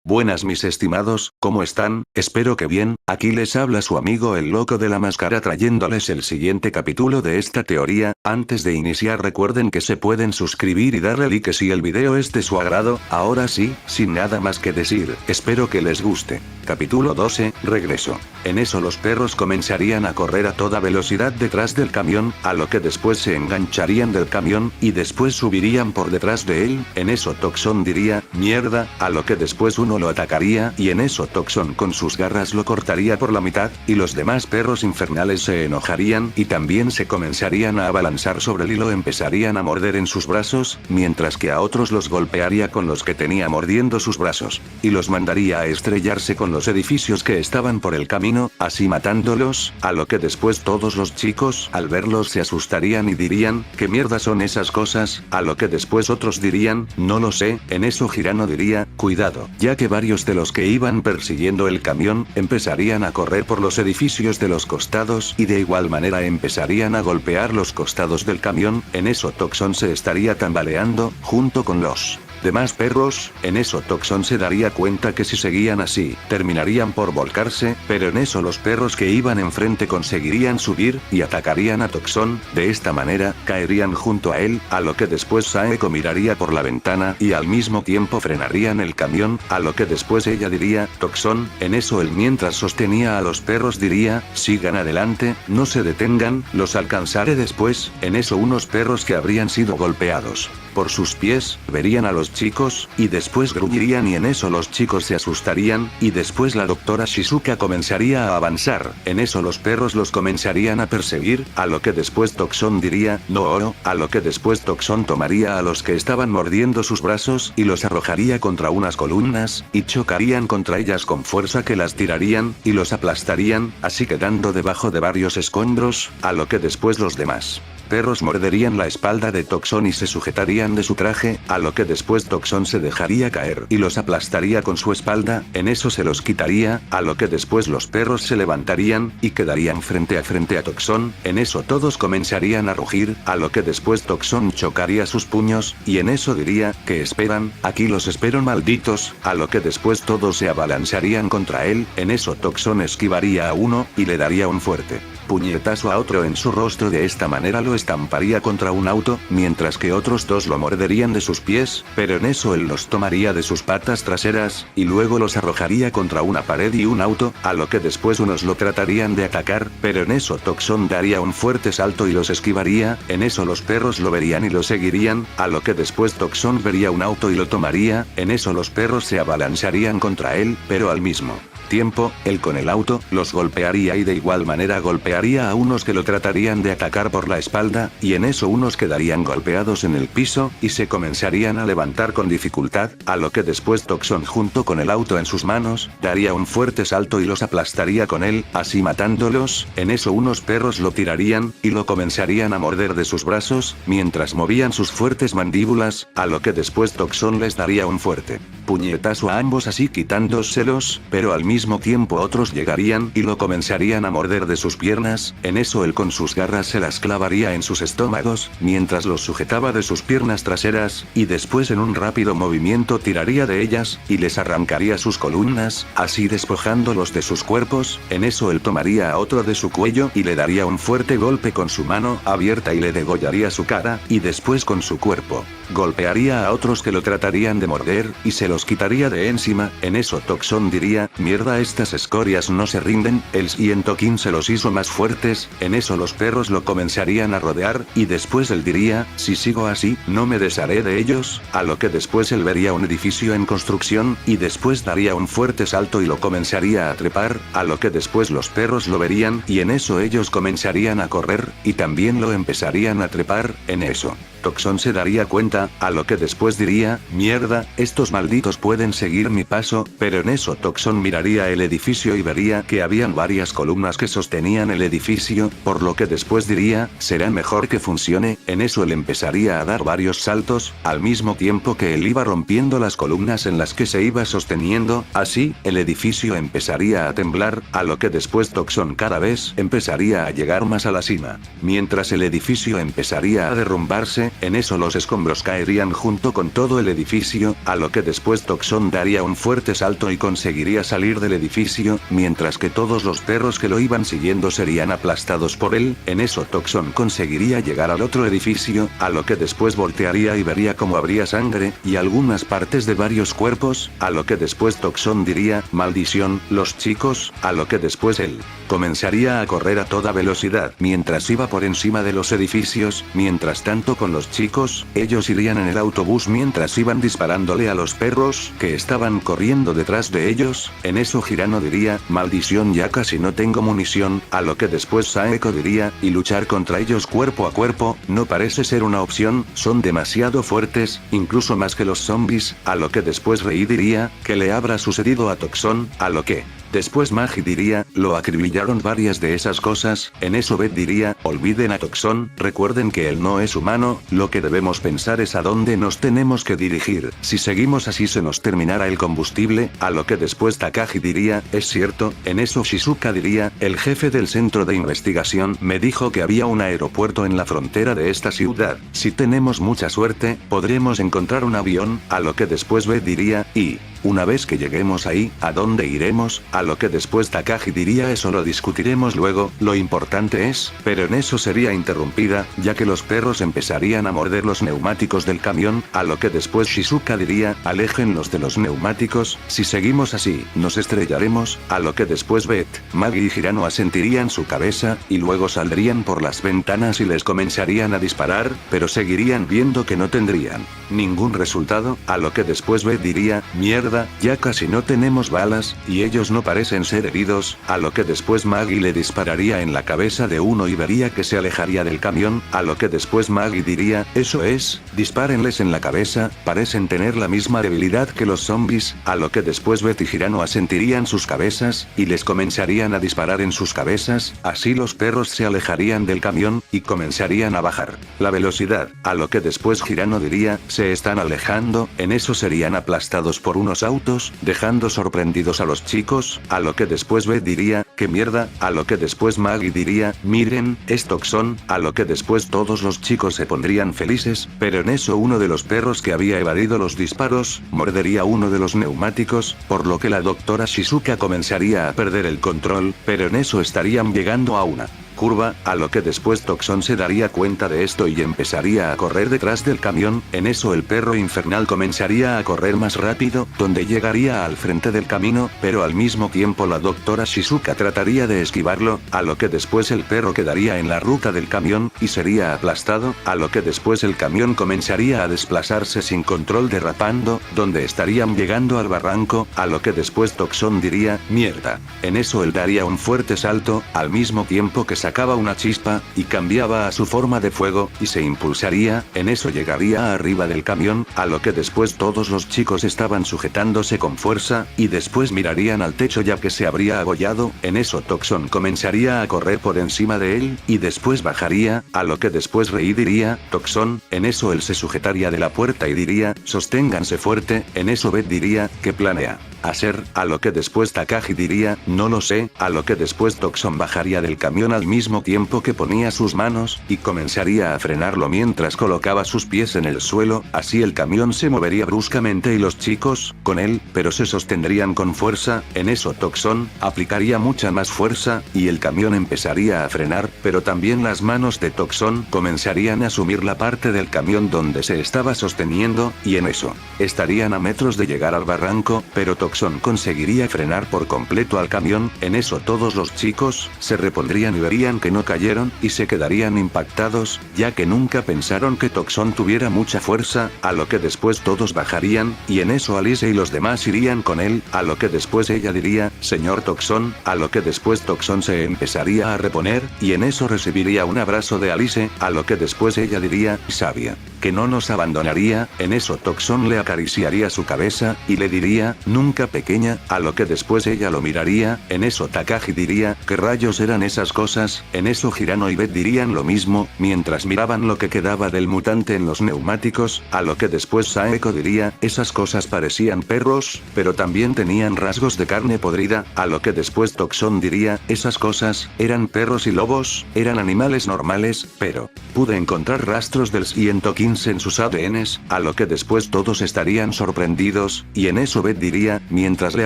Buenas mis estimados, ¿cómo están? Espero que bien, aquí les habla su amigo el loco de la máscara trayéndoles el siguiente capítulo de esta teoría. Antes de iniciar recuerden que se pueden suscribir y darle like si el video es de su agrado. Ahora sí, sin nada más que decir, espero que les guste. Capítulo 12, regreso. En eso los perros comenzarían a correr a toda velocidad detrás del camión, a lo que después se engancharían del camión, y después subirían por detrás de él. En eso Toxón diría, mierda, a lo que después uno lo atacaría, y en eso Toxón con sus garras lo cortaría por la mitad, y los demás perros infernales se enojarían, y también se comenzarían a abalanzar sobre él y lo empezarían a morder en sus brazos, mientras que a otros los golpearía con los que tenía mordiendo sus brazos, y los mandaría a estrellarse con los edificios que estaban por el camino, así matándolos, a lo que después todos los chicos al verlos se asustarían y dirían, ¿qué mierda son esas cosas? A lo que después otros dirían, no lo sé. En eso Girano diría, cuidado, ya que varios de los que iban persiguiendo el camión, empezarían a correr por los edificios de los costados y de igual manera empezarían a golpear los costados del camión. En eso Toxón se estaría tambaleando, junto con los demás perros. En eso Toxón se daría cuenta que si seguían así, terminarían por volcarse, pero en eso los perros que iban enfrente conseguirían subir, y atacarían a Toxón. De esta manera, caerían junto a él, a lo que después Saeko miraría por la ventana y al mismo tiempo frenarían el camión, a lo que después ella diría, Toxón. En eso él mientras sostenía a los perros diría, sigan adelante, no se detengan, los alcanzaré después. En eso unos perros que habrían sido golpeados por sus pies, verían a los chicos, y después gruñirían y en eso los chicos se asustarían, y después la doctora Shizuka comenzaría a avanzar. En eso los perros los comenzarían a perseguir, a lo que después Toxón diría, no oro, a lo que después Toxón tomaría a los que estaban mordiendo sus brazos y los arrojaría contra unas columnas, y chocarían contra ellas con fuerza que las tirarían, y los aplastarían, así quedando debajo de varios escombros, a lo que después los demás perros morderían la espalda de Toxón y se sujetarían de su traje, a lo que después Toxón se dejaría caer y los aplastaría con su espalda. En eso se los quitaría, a lo que después los perros se levantarían, y quedarían frente a Toxón. En eso todos comenzarían a rugir, a lo que después Toxón chocaría sus puños, y en eso diría, ¿qué esperan? Aquí los espero malditos, a lo que después todos se abalanzarían contra él. En eso Toxón esquivaría a uno, y le daría un fuerte puñetazo a otro en su rostro. De esta manera lo estamparía contra un auto, mientras que otros dos lo morderían de sus pies, pero en eso él los tomaría de sus patas traseras, y luego los arrojaría contra una pared y un auto, a lo que después unos lo tratarían de atacar, pero en eso Toxón daría un fuerte salto y los esquivaría. En eso los perros lo verían y lo seguirían, a lo que después Toxón vería un auto y lo tomaría. En eso los perros se abalanzarían contra él, pero al mismo tiempo, él con el auto, los golpearía y de igual manera golpearía a unos que lo tratarían de atacar por la espalda, y en eso unos quedarían golpeados en el piso, y se comenzarían a levantar con dificultad, a lo que después Toxón junto con el auto en sus manos, daría un fuerte salto y los aplastaría con él, así matándolos. En eso unos perros lo tirarían, y lo comenzarían a morder de sus brazos, mientras movían sus fuertes mandíbulas, a lo que después Toxón les daría un fuerte puñetazo a ambos así quitándoselos, pero al mismo tiempo otros llegarían y lo comenzarían a morder de sus piernas. En eso él con sus garras se las clavaría en sus estómagos, mientras los sujetaba de sus piernas traseras, y después en un rápido movimiento tiraría de ellas, y les arrancaría sus columnas, así despojándolos de sus cuerpos. En eso él tomaría a otro de su cuello y le daría un fuerte golpe con su mano abierta y le degollaría su cara, y después con su cuerpo golpearía a otros que lo tratarían de morder, y se los quitaría de encima. En eso Toxón diría, mierda, estas escorias no se rinden. El siguiente King se los hizo más fuertes. En eso los perros lo comenzarían a rodear, y después él diría, si sigo así, no me desharé de ellos, a lo que después él vería un edificio en construcción, y después daría un fuerte salto y lo comenzaría a trepar, a lo que después los perros lo verían, y en eso ellos comenzarían a correr, y también lo empezarían a trepar. En eso Toxón se daría cuenta, a lo que después diría, mierda, estos malditos pueden seguir mi paso, pero en eso Toxón miraría el edificio y vería que habían varias columnas que sostenían el edificio, por lo que después diría, será mejor que funcione. En eso él empezaría a dar varios saltos, al mismo tiempo que él iba rompiendo las columnas en las que se iba sosteniendo, así, el edificio empezaría a temblar, a lo que después Toxón cada vez empezaría a llegar más a la cima. Mientras el edificio empezaría a derrumbarse, fuerte, en eso los escombros caerían junto con todo el edificio, a lo que después Toxón daría un fuerte salto y conseguiría salir del edificio, mientras que todos los perros que lo iban siguiendo serían aplastados por él, en eso Toxón conseguiría llegar al otro edificio, a lo que después voltearía y vería cómo habría sangre, y algunas partes de varios cuerpos, a lo que después Toxón diría, maldición, los chicos, a lo que después él comenzaría a correr a toda velocidad mientras iba por encima de los edificios, mientras tanto con los chicos, ellos irían en el autobús mientras iban disparándole a los perros, que estaban corriendo detrás de ellos, en eso Hirano diría, maldición ya casi no tengo munición, a lo que después Saeko diría, y luchar contra ellos cuerpo a cuerpo, no parece ser una opción, son demasiado fuertes, incluso más que los zombies, a lo que después Rei diría, que le habrá sucedido a Toxón, a lo que después Magi diría, lo acribillaron varias de esas cosas, en eso Beth diría, olviden a Toxón, recuerden que él no es humano, lo que debemos pensar es a dónde nos tenemos que dirigir, si seguimos así se nos terminará el combustible, a lo que después Takagi diría, es cierto, en eso Shizuka diría, el jefe del centro de investigación me dijo que había un aeropuerto en la frontera de esta ciudad, si tenemos mucha suerte, podremos encontrar un avión, a lo que después Beth diría, y una vez que lleguemos ahí, ¿a dónde iremos? A lo que después Takagi diría eso lo discutiremos luego, lo importante es, pero en eso sería interrumpida, ya que los perros empezarían a morder los neumáticos del camión, a lo que después Shizuka diría, aléjenlos de los neumáticos, si seguimos así, nos estrellaremos, a lo que después Beth, Magi y Hirano asentirían su cabeza, y luego saldrían por las ventanas y les comenzarían a disparar, pero seguirían viendo que no tendrían ningún resultado, a lo que después Beth diría, mierda, ya casi no tenemos balas, y ellos no parecen ser heridos, a lo que después Magi le dispararía en la cabeza de uno y vería que se alejaría del camión, a lo que después Magi diría, eso es, dispárenles en la cabeza, parecen tener la misma debilidad que los zombies, a lo que después Beth y Hirano asentirían sus cabezas, y les comenzarían a disparar en sus cabezas, así los perros se alejarían del camión, y comenzarían a bajar la velocidad, a lo que después Hirano diría, se están alejando, en eso serían aplastados por unos autos, dejando sorprendidos a los chicos, a lo que después Beth diría, qué mierda, a lo que después Magi diría, miren, es Toxón, a lo que después todos los chicos se pondrían felices, pero en eso uno de los perros que había evadido los disparos, mordería uno de los neumáticos, por lo que la doctora Shizuka comenzaría a perder el control, pero en eso estarían llegando a una curva, a lo que después Toxón se daría cuenta de esto y empezaría a correr detrás del camión, en eso el perro infernal comenzaría a correr más rápido, donde llegaría al frente del camino, pero al mismo tiempo la doctora Shizuka trataría de esquivarlo, a lo que después el perro quedaría en la ruta del camión, y sería aplastado, a lo que después el camión comenzaría a desplazarse sin control derrapando, donde estarían llegando al barranco, a lo que después Toxón diría, mierda. En eso él daría un fuerte salto, al mismo tiempo que sacaba una chispa, y cambiaba a su forma de fuego, y se impulsaría, en eso llegaría arriba del camión, a lo que después todos los chicos estaban sujetándose con fuerza, y después mirarían al techo ya que se habría agollado, en eso Toxón comenzaría a correr por encima de él, y después bajaría, a lo que después Rei diría, Toxón, en eso él se sujetaría de la puerta y diría, sosténganse fuerte, en eso Beth diría, ¿qué planea hacer? A lo que después Takagi diría, no lo sé, a lo que después Toxón bajaría del camión al mismo tiempo que ponía sus manos, y comenzaría a frenarlo mientras colocaba sus pies en el suelo, así el camión se movería bruscamente y los chicos, con él, pero se sostendrían con fuerza, en eso Toxón, aplicaría mucha más fuerza, y el camión empezaría a frenar, pero también las manos de Toxón comenzarían a asumir la parte del camión donde se estaba sosteniendo, y en eso, estarían a metros de llegar al barranco, pero Toxón conseguiría frenar por completo al camión, en eso todos los chicos, se repondrían y verían que no cayeron, y se quedarían impactados, ya que nunca pensaron que Toxón tuviera mucha fuerza, a lo que después todos bajarían, y en eso Alice y los demás irían con él, a lo que después ella diría, señor Toxón, a lo que después Toxón se empezaría a reponer, y en eso recibiría un abrazo de Alice, a lo que después ella diría, sabia, que no nos abandonaría, en eso Toxón le acariciaría su cabeza, y le diría, nunca chica pequeña, a lo que después ella lo miraría, en eso Takashi diría, ¿qué rayos eran esas cosas? En eso Hirano y Beth dirían lo mismo, mientras miraban lo que quedaba del mutante en los neumáticos, a lo que después Saeko diría, esas cosas parecían perros, pero también tenían rasgos de carne podrida, a lo que después Toxon diría, esas cosas, eran perros y lobos, eran animales normales, pero pude encontrar rastros del 115 en sus ADNs, a lo que después todos estarían sorprendidos, y en eso Beth diría, mientras le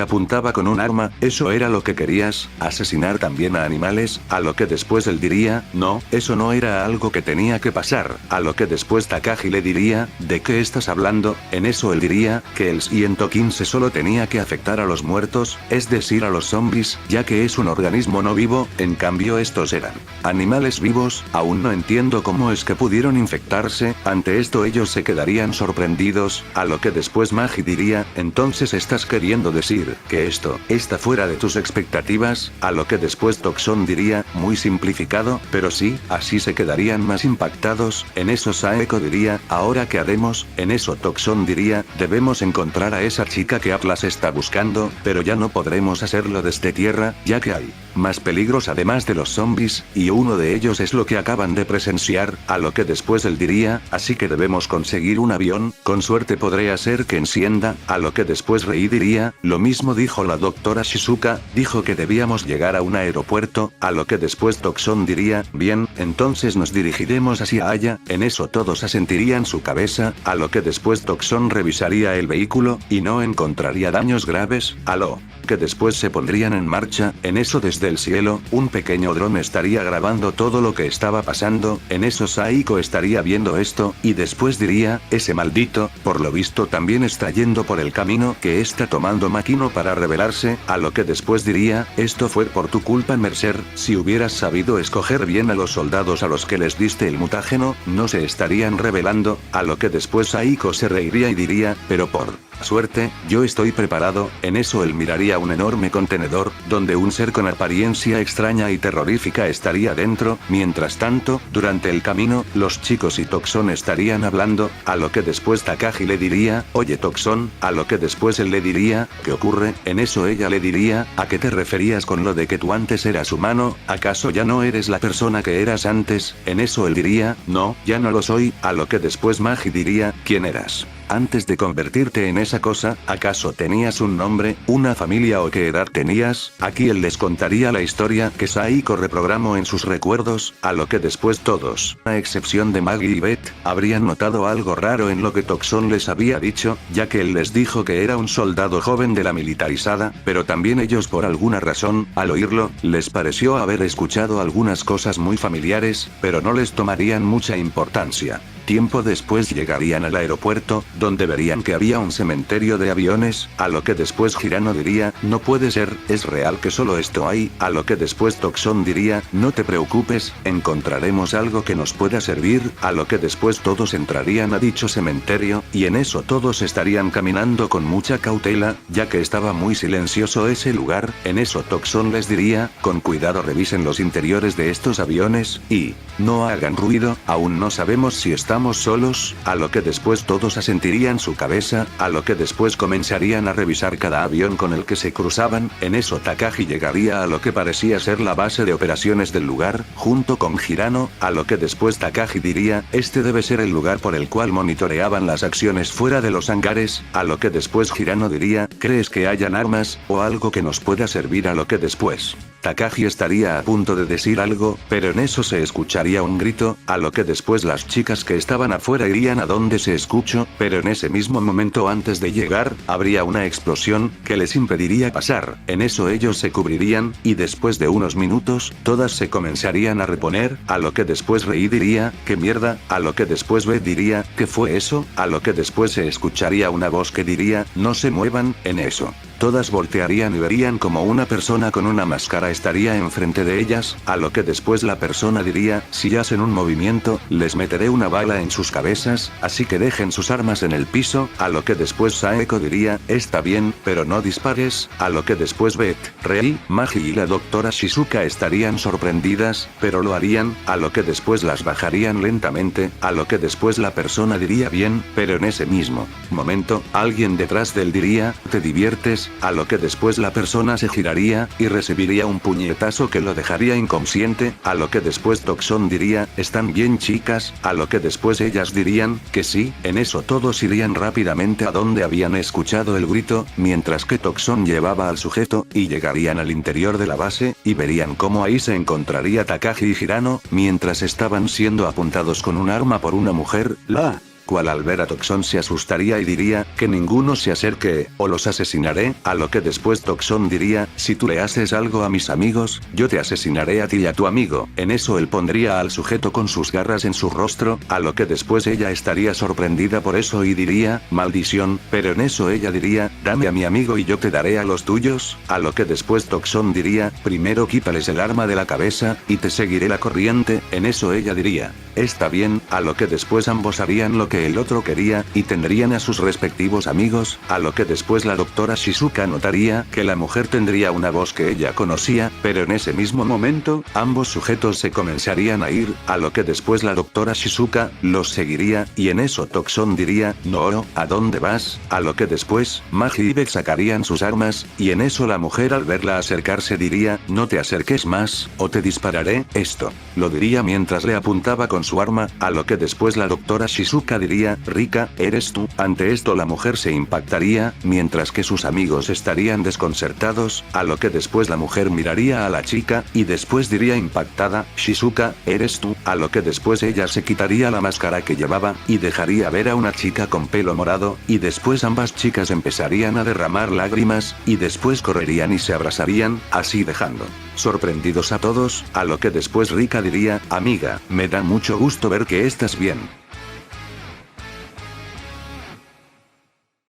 apuntaba con un arma, ¿eso era lo que querías? ¿Asesinar también a animales? A lo que después él diría, no, eso no era algo que tenía que pasar, a lo que después Takashi le diría, ¿de qué estás hablando? En eso él diría, que el 115 solo tenía que afectar a los muertos, es decir a los zombies, ya que es un organismo no vivo, en cambio estos eran animales vivos, aún no entiendo cómo es que pudieron infectarse, ante esto ellos se quedarían sorprendidos, a lo que después Magi diría, entonces estás queriendo decir, que esto, está fuera de tus expectativas, a lo que después Toxon diría, muy simplificado, pero sí, así se quedarían más impactados, en eso Saeko diría, ¿ahora qué haremos? En eso Toxon diría, debemos encontrar a esa chica que Atlas está buscando, pero ya no podremos hacerlo desde tierra, ya que hay más peligros además de los zombies, y uno de ellos es lo que acaban de presenciar, a lo que después él diría, así que debemos conseguir un avión, con suerte podré hacer que encienda, a lo que después Rei diría, lo mismo dijo la doctora Shizuka, dijo que debíamos llegar a un aeropuerto, a lo que después Toxon diría, bien, entonces nos dirigiremos hacia allá, en eso todos asentirían su cabeza, a lo que después Toxon revisaría el vehículo, y no encontraría daños graves, a lo que después se pondrían en marcha, en eso desde el cielo, un pequeño dron estaría grabando todo lo que estaba pasando, en eso Saiko estaría viendo esto, y después diría, ese maldito, por lo visto también está yendo por el camino que está tomando Makino para rebelarse, a lo que después diría, esto fue por tu culpa Mercer, si hubieras sabido escoger bien a los soldados a los que les diste el mutágeno, no se estarían rebelando, a lo que después Saiko se reiría y diría, pero por suerte, yo estoy preparado, en eso él miraría un enorme contenedor, donde un ser con apariencia extraña y terrorífica estaría dentro, mientras tanto, durante el camino, los chicos y Toxon estarían hablando, a lo que después Takashi le diría, oye Toxon, a lo que después él le diría, ¿qué ocurre? En eso ella le diría, ¿a qué te referías con lo de que tú antes eras humano? ¿Acaso ya no eres la persona que eras antes? En eso él diría, no, ya no lo soy, a lo que después Magi diría, ¿quién eras? Antes de convertirte en esa cosa, ¿acaso tenías un nombre, una familia o qué edad tenías? Aquí él les contaría la historia que Saiko reprogramó en sus recuerdos, a lo que después todos, a excepción de Maggie y Beth, habrían notado algo raro en lo que Toxon les había dicho, ya que él les dijo que era un soldado joven de la militarizada, pero también ellos por alguna razón, al oírlo, les pareció haber escuchado algunas cosas muy familiares, pero no les tomarían mucha importancia. Tiempo después llegarían al aeropuerto, donde verían que había un cementerio de aviones, a lo que después Hirano diría, no puede ser, es real que solo esto hay, a lo que después Toxon diría, no te preocupes, encontraremos algo que nos pueda servir, a lo que después todos entrarían a dicho cementerio, y en eso todos estarían caminando con mucha cautela, ya que estaba muy silencioso ese lugar, en eso Toxon les diría, con cuidado revisen los interiores de estos aviones, y no hagan ruido, aún no sabemos si estamos solos, a lo que después todos asentirían su cabeza, a lo que después comenzarían a revisar cada avión con el que se cruzaban, en eso Takashi llegaría a lo que parecía ser la base de operaciones del lugar, junto con Hirano, a lo que después Takashi diría, este debe ser el lugar por el cual monitoreaban las acciones fuera de los hangares, a lo que después Hirano diría, ¿crees que hayan armas, o algo que nos pueda servir? A lo que después Takashi estaría a punto de decir algo, pero en eso se escucharía un grito, a lo que después las chicas que estaban afuera irían a donde se escuchó, pero en ese mismo momento antes de llegar, habría una explosión, que les impediría pasar, en eso ellos se cubrirían, y después de unos minutos, todas se comenzarían a reponer, a lo que después Rei diría, ¿qué mierda? A lo que después Beth diría, ¿qué fue eso? A lo que después se escucharía una voz que diría, no se muevan, en eso todas voltearían y verían como una persona con una máscara estaría enfrente de ellas, a lo que después la persona diría, si hacen un movimiento, les meteré una bala en sus cabezas, así que dejen sus armas en el piso, a lo que después Saeko diría, está bien, pero no dispares, a lo que después Beth, Rei, Magi y la doctora Shizuka estarían sorprendidas, pero lo harían, a lo que después las bajarían lentamente, a lo que después la persona diría bien, pero en ese mismo momento, alguien detrás de él diría, ¿te diviertes? a lo que después la persona se giraría, y recibiría un puñetazo que lo dejaría inconsciente, a lo que después Toxon diría, ¿están bien chicas? A lo que después ellas dirían, que sí, en eso todos irían rápidamente a donde habían escuchado el grito, mientras que Toxon llevaba al sujeto, y llegarían al interior de la base, y verían cómo ahí se encontraría Takagi y Hirano, mientras estaban siendo apuntados con un arma por una mujer, la cual al ver a Toxon se asustaría y diría, que ninguno se acerque, o los asesinaré, a lo que después Toxon diría, si tú le haces algo a mis amigos, yo te asesinaré a ti y a tu amigo. En eso él pondría al sujeto con sus garras en su rostro, a lo que después ella estaría sorprendida por eso y diría, maldición, pero en eso ella diría, dame a mi amigo y yo te daré a los tuyos, a lo que después Toxon diría, primero quítales el arma de la cabeza, y te seguiré la corriente, en eso ella diría, está bien, a lo que después ambos harían lo que el otro quería, y tendrían a sus respectivos amigos, a lo que después la doctora Shizuka notaría que la mujer tendría una voz que ella conocía, pero en ese mismo momento, ambos sujetos se comenzarían a ir, a lo que después la doctora Shizuka los seguiría, y en eso Toxon diría, no, ¿a dónde vas? A lo que después, Magi y Beck sacarían sus armas, y en eso la mujer al verla acercarse diría, no te acerques más, o te dispararé, esto. Lo diría mientras le apuntaba con su arma, a lo que después la doctora Shizuka diría, Rika, ¿eres tú? Ante esto la mujer se impactaría, mientras que sus amigos estarían desconcertados, a lo que después la mujer miraría a la chica, y después diría impactada, Shizuka, ¿eres tú? A lo que después ella se quitaría la máscara que llevaba, y dejaría ver a una chica con pelo morado, y después ambas chicas empezarían a derramar lágrimas, y después correrían y se abrazarían, así dejando sorprendidos a todos, a lo que después Rika diría, amiga, me da mucho gusto ver que estás bien.